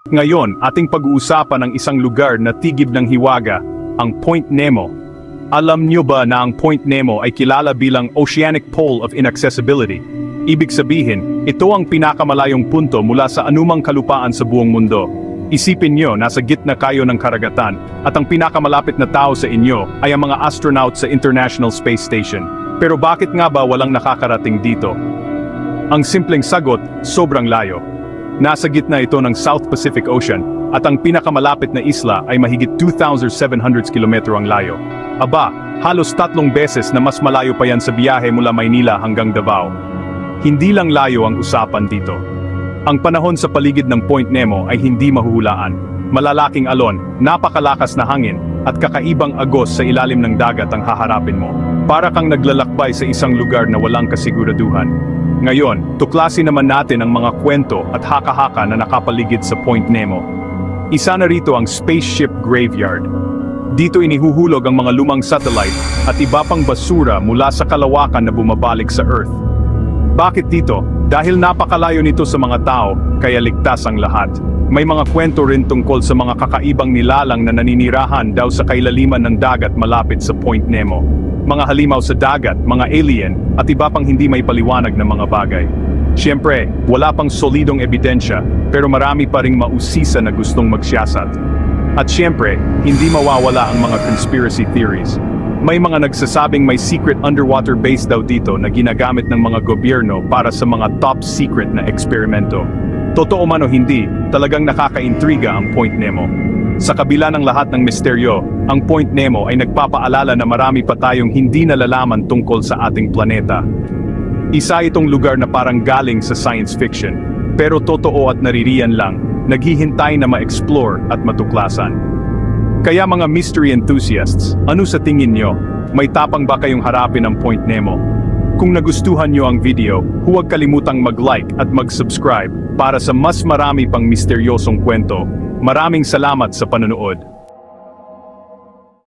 Ngayon, ating pag-uusapan ang isang lugar na tigib ng hiwaga, ang Point Nemo. Alam niyo ba na ang Point Nemo ay kilala bilang Oceanic Pole of Inaccessibility? Ibig sabihin, ito ang pinakamalayong punto mula sa anumang kalupaan sa buong mundo. Isipin niyo, nasa gitna kayo ng karagatan, at ang pinakamalapit na tao sa inyo ay ang mga astronaut sa International Space Station. Pero bakit nga ba walang nakakarating dito? Ang simpleng sagot, sobrang layo. Nasa gitna ito ng South Pacific Ocean, at ang pinakamalapit na isla ay mahigit 2,700 kilometro ang layo. Aba, halos 3 beses na mas malayo pa yan sa biyahe mula Maynila hanggang Davao. Hindi lang layo ang usapan dito. Ang panahon sa paligid ng Point Nemo ay hindi mahuhulaan. Malalaking alon, napakalakas na hangin, at kakaibang agos sa ilalim ng dagat ang haharapin mo. Para kang naglalakbay sa isang lugar na walang kasiguraduhan. Ngayon, tuklasin naman natin ang mga kwento at haka-haka na nakapaligid sa Point Nemo. Isa na rito ang Spaceship Graveyard. Dito inihuhulog ang mga lumang satellite at iba pang basura mula sa kalawakan na bumabalik sa Earth. Bakit dito? Dahil napakalayo nito sa mga tao, kaya ligtas ang lahat. May mga kwento rin tungkol sa mga kakaibang nilalang na naninirahan daw sa kailaliman ng dagat malapit sa Point Nemo. Mga halimaw sa dagat, mga alien, at iba pang hindi may paliwanag na mga bagay. Siyempre, wala pang solidong ebidensya, pero marami pa ring mausisa na gustong magsiyasat. At siyempre, hindi mawawala ang mga conspiracy theories. May mga nagsasabing may secret underwater base daw dito na ginagamit ng mga gobyerno para sa mga top secret na eksperimento. Totoo man o hindi, talagang nakakaintriga ang Point Nemo. Sa kabila ng lahat ng misteryo, ang Point Nemo ay nagpapaalala na marami pa tayong hindi nalalaman tungkol sa ating planeta. Isa itong lugar na parang galing sa science fiction, pero totoo at naririyan lang, naghihintay na ma-explore at matuklasan. Kaya mga mystery enthusiasts, ano sa tingin nyo? May tapang ba kayong harapin ang Point Nemo? Kung nagustuhan nyo ang video, huwag kalimutang mag-like at mag-subscribe para sa mas marami pang misteryosong kwento. Maraming salamat sa panonood.